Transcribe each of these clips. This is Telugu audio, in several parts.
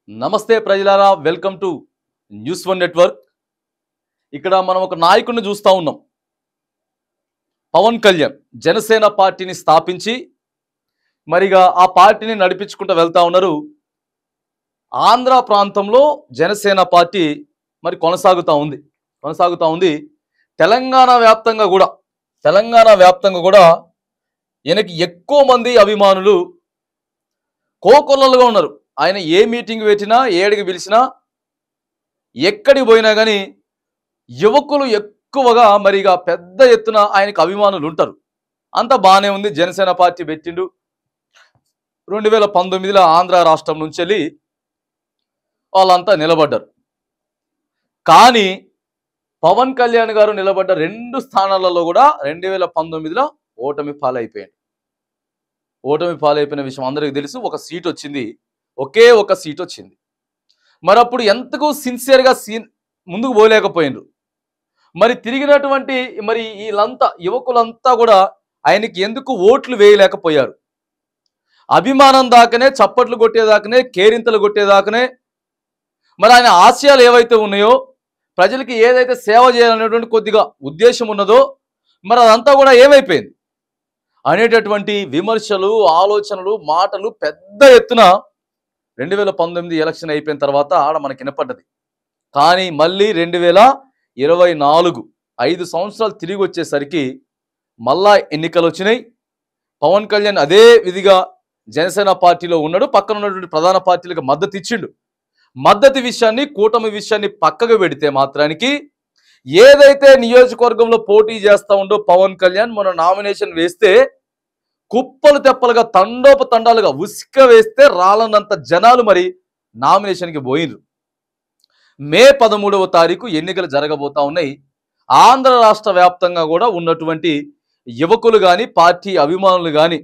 నమస్తే ప్రజలారా, welcome to news one network. ఇక్కడ మనం ఒక నాయకుడిని చూస్తూ ఉన్నాం. పవన్ కళ్యాణ్ జనసేన పార్టీని స్థాపించి మరిగా ఆ పార్టీని నడిపించుకుంటూ వెళ్తా ఉన్నారు. ఆంధ్ర ప్రాంతంలో జనసేన పార్టీ మరి కొనసాగుతూ ఉంది. తెలంగాణ వ్యాప్తంగా కూడా ఈయనకి ఎక్కువ మంది అభిమానులు కోకొల్లలుగా ఉన్నారు. ఆయన ఏ మీటింగ్ పెట్టినా, ఏడికి పిలిచినా, ఎక్కడికి పోయినా కానీ యువకులు ఎక్కువగా మరిగా పెద్ద ఎత్తున ఆయనకు అభిమానులు ఉంటారు. అంత బాగానే ఉంది. జనసేన పార్టీ పెట్టిండు. 2019లో ఆంధ్ర రాష్ట్రం నుంచి వెళ్ళి వాళ్ళంతా నిలబడ్డారు. కానీ పవన్ కళ్యాణ్ గారు నిలబడ్డ 2 స్థానాలలో కూడా 2019లో ఓటమి పాలైపోయిన విషయం అందరికీ తెలుసు. ఒక సీట్ వచ్చింది, ఒకే ఒక సీట్ వచ్చింది. మరి అప్పుడు ఎంతకు సిన్సియర్గా ముందుకు పోలేకపోయినరు. మరి తిరిగినటువంటి మరి వీళ్ళంతా యువకులంతా కూడా ఆయనకి ఎందుకు ఓట్లు వేయలేకపోయారు? అభిమానం దాకనే, చప్పట్లు కొట్టేదాకనే, కేరింతలు కొట్టేదాకనే మరి ఆయన ఆశయాలు ఏవైతే ఉన్నాయో, ప్రజలకి ఏదైతే సేవ చేయాలనేటువంటి కొద్దిగా ఉద్దేశం ఉన్నదో మరి అదంతా కూడా ఏమైపోయింది అనేటటువంటి విమర్శలు, ఆలోచనలు, మాటలు పెద్ద ఎత్తున 2019 ఎలక్షన్ అయిపోయిన తర్వాత ఆడ మనకి వినపడ్డది. కానీ మళ్ళీ 2024 5 సంవత్సరాలు తిరిగి వచ్చేసరికి మళ్ళా ఎన్నికలు వచ్చినాయి. పవన్ కళ్యాణ్ అదే విధిగా జనసేన పార్టీలో ఉన్నాడు. పక్కన ఉన్నటువంటి ప్రధాన పార్టీలకు మద్దతు ఇచ్చిండు. మద్దతు విషయాన్ని, కూటమి విషయాన్ని పక్కకు పెడితే మాత్రానికి ఏదైతే నియోజకవర్గంలో పోటీ చేస్తా ఉండో పవన్ కళ్యాణ్ మొన్న నామినేషన్ వేస్తే కుప్పలు తెప్పలుగా, తండోపతండాలుగా ఉసుక వేస్తే రాలనంత జనాలు మరి నామినేషన్కి పోయినరు. మే 13వ తారీఖు ఎన్నికలు జరగబోతా ఉన్నాయి. ఆంధ్ర రాష్ట్ర వ్యాప్తంగా కూడా ఉన్నటువంటి యువకులు కానీ, పార్టీ అభిమానులు కానీ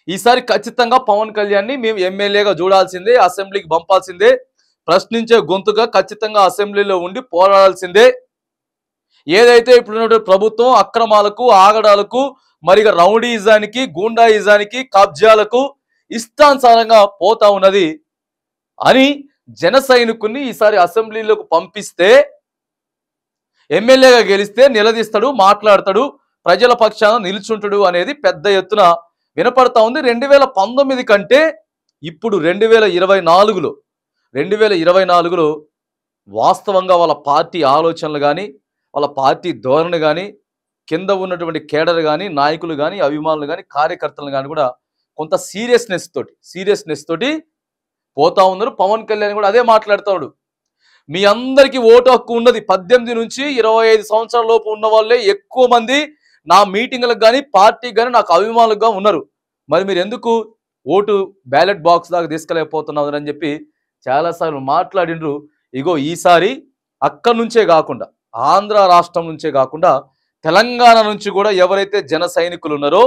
ఈసారి ఖచ్చితంగా పవన్ కళ్యాణ్ని మేము ఎమ్మెల్యేగా చూడాల్సిందే, అసెంబ్లీకి పంపాల్సిందే, ప్రశ్నించే గొంతుగా ఖచ్చితంగా అసెంబ్లీలో ఉండి పోరాడాల్సిందే. ఏదైతే ఇప్పుడున్నటువంటి ప్రభుత్వం అక్రమాలకు, ఆగడాలకు, మరిగా రౌడీయిజానికి, గూండాయిజానికి, కబ్జాలకు ఇష్టానుసారంగా పోతా ఉన్నది అని జన సైనికుల్ని ఈసారి అసెంబ్లీలోకి పంపిస్తే ఎమ్మెల్యేగా గెలిస్తే నిలదీస్తాడు, మాట్లాడతాడు, ప్రజల పక్షాన నిలుచుంటాడు అనేది పెద్ద ఎత్తున వినపడతా ఉంది. 2019 కంటే ఇప్పుడు 2024లో వాస్తవంగా వాళ్ళ పార్టీ ఆలోచనలు కానీ, వాళ్ళ పార్టీ ధోరణి కానీ, కింద ఉన్నటువంటి కేడర్ కానీ, నాయకులు కానీ, అభిమానులు కానీ, కార్యకర్తలు కానీ కూడా కొంత సీరియస్నెస్ తోటి పోతా ఉన్నారు. పవన్ కళ్యాణ్ కూడా అదే మాట్లాడుతాడు. మీ అందరికీ ఓటు హక్కు ఉన్నది. 18 నుంచి 25 సంవత్సరాల లోపు ఉన్న వాళ్ళే ఎక్కువ మంది నా మీటింగ్లకు కానీ, పార్టీకి కానీ, నాకు అభిమానులుగా ఉన్నారు. మరి మీరు ఎందుకు ఓటు బ్యాలెట్ బాక్స్ దాకా తీసుకెళ్ళకపోతున్నారు అని చెప్పి చాలాసార్లు మాట్లాడిండ్రు. ఇగో ఈసారి అక్కడి నుంచే కాకుండా, ఆంధ్ర రాష్ట్రం నుంచే కాకుండా తెలంగాణ నుంచి కూడా ఎవరైతే జన సైనికులు ఉన్నారో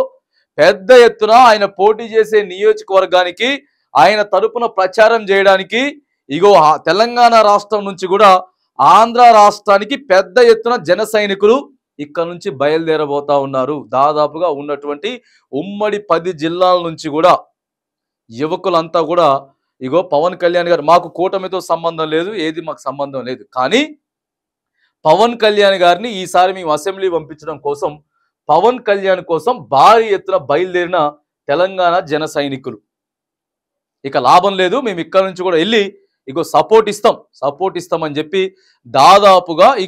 పెద్ద ఎత్తున ఆయన పోటీ చేసే నియోజకవర్గానికి ఆయన తరపున ప్రచారం చేయడానికి ఇగో తెలంగాణ రాష్ట్రం నుంచి కూడా ఆంధ్ర రాష్ట్రానికి పెద్ద ఎత్తున జన సైనికులు ఇక్కడ నుంచి బయలుదేరబోతా ఉన్నారు. దాదాపుగా ఉన్నటువంటి ఉమ్మడి 10 జిల్లాల నుంచి కూడా యువకులంతా కూడా ఇగో పవన్ కళ్యాణ్ గారు, మాకు కూటమితో సంబంధం లేదు, ఏది మాకు సంబంధం లేదు, కానీ పవన్ కళ్యాణ్ గారిని ఈసారి మేము అసెంబ్లీ పంపించడం కోసం, పవన్ కళ్యాణ్ కోసం భారీ ఎత్తున బయలుదేరిన తెలంగాణ జన సైనికులు ఇక లాభం లేదు, మేము ఇక్కడ నుంచి కూడా వెళ్ళి ఇగో సపోర్ట్ ఇస్తామని చెప్పి దాదాపుగా ఈ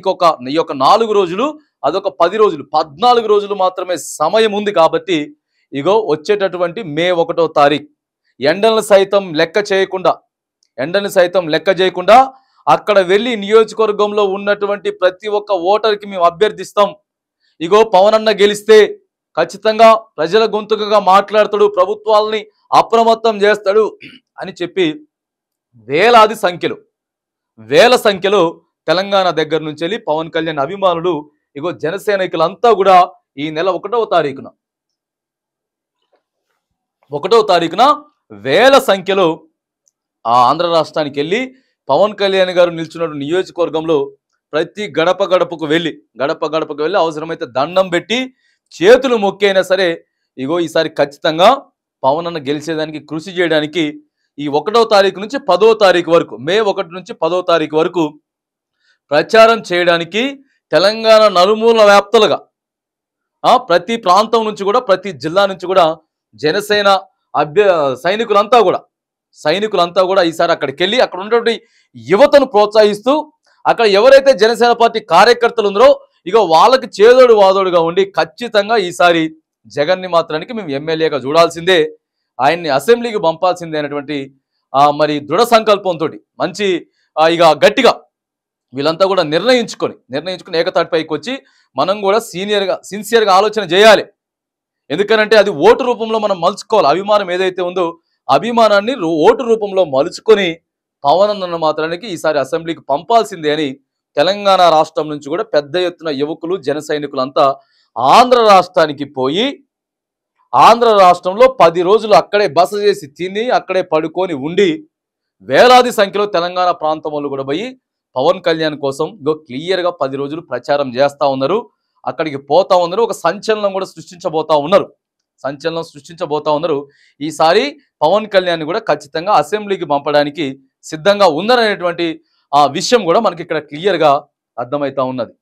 యొక్క 4 రోజులు, అదొక 10 రోజులు, 14 రోజులు మాత్రమే సమయం ఉంది. కాబట్టి ఇగో వచ్చేటటువంటి మే 1వ తారీఖు ఎండలను సైతం లెక్క చేయకుండా అక్కడ వెళ్ళి నియోజకవర్గంలో ఉన్నటువంటి ప్రతి ఒక్క ఓటర్కి మేము అభ్యర్థిస్తాం. ఇగో పవన్ అన్న గెలిస్తే ఖచ్చితంగా ప్రజల గొంతుకగా మాట్లాడతాడు, ప్రభుత్వాలని అప్రమత్తం చేస్తాడు అని చెప్పి వేల సంఖ్యలో తెలంగాణ దగ్గర నుంచి వెళ్ళి పవన్ కళ్యాణ్ అభిమానులు ఇగో జనసేనకులంతా కూడా ఈ నెల 1వ తారీఖున వేల సంఖ్యలో ఆ ఆంధ్ర రాష్ట్రానికి వెళ్ళి పవన్ కళ్యాణ్ గారు నిల్చున్న నియోజకవర్గంలో ప్రతి గడప గడపకు వెళ్ళి అవసరమైతే దండం పెట్టి చేతులు మొక్కైనా సరే ఇగో ఈసారి ఖచ్చితంగా పవన్ అన్న గెలిచేదానికి కృషి చేయడానికి ఈ 1వ తారీఖు నుంచి 10వ తారీఖు వరకు, మే 1 నుంచి 10వ తారీఖు వరకు ప్రచారం చేయడానికి తెలంగాణ నలుమూల వ్యాప్తలుగా ప్రతి ప్రాంతం నుంచి కూడా, ప్రతి జిల్లా నుంచి కూడా జనసేన సైనికులంతా కూడా ఈసారి అక్కడికి వెళ్ళి అక్కడ ఉన్నటువంటి యువతను ప్రోత్సహిస్తూ, అక్కడ ఎవరైతే జనసేన పార్టీ కార్యకర్తలు ఉన్నారో ఇక వాళ్ళకి చేదోడు వాదోడుగా ఉండి ఖచ్చితంగా ఈసారి జగన్ని మాత్రానికి మేము ఎమ్మెల్యేగా చూడాల్సిందే, ఆయన్ని అసెంబ్లీకి పంపాల్సిందే అనేటువంటి మరి దృఢ సంకల్పంతో మంచి ఇక గట్టిగా వీళ్ళంతా కూడా నిర్ణయించుకొని ఏకతాటిపైకి వచ్చి మనం కూడా సిన్సియర్గా ఆలోచన చేయాలి. ఎందుకనంటే అది ఓటు రూపంలో మనం మలుచుకోవాలి. అభిమానం ఏదైతే ఉందో అభిమానాన్ని ఓటు రూపంలో మలుచుకొని పవన్ అన్న మాత్రానికి ఈసారి అసెంబ్లీకి పంపాల్సిందే అని తెలంగాణ రాష్ట్రం నుంచి కూడా పెద్ద ఎత్తున యువకులు, జన సైనికులంతా ఆంధ్ర రాష్ట్రానికి పోయి, ఆంధ్ర రాష్ట్రంలో 10 రోజులు అక్కడే బస చేసి తిని అక్కడే పడుకొని ఉండి వేలాది సంఖ్యలో తెలంగాణ ప్రాంతం వాళ్ళు కూడా పోయి పవన్ కళ్యాణ్ కోసం క్లియర్గా 10 రోజులు ప్రచారం చేస్తూ ఉన్నారు. అక్కడికి పోతా ఉన్నారు. ఒక సంచలనం కూడా సృష్టించబోతా ఉన్నారు. ఈసారి పవన్ కళ్యాణ్ కూడా ఖచ్చితంగా అసెంబ్లీకి పంపడానికి సిద్ధంగా ఉందనేటువంటి విషయం కూడా మనకి ఇక్కడ క్లియర్గా అర్థమవుతా ఉన్నది.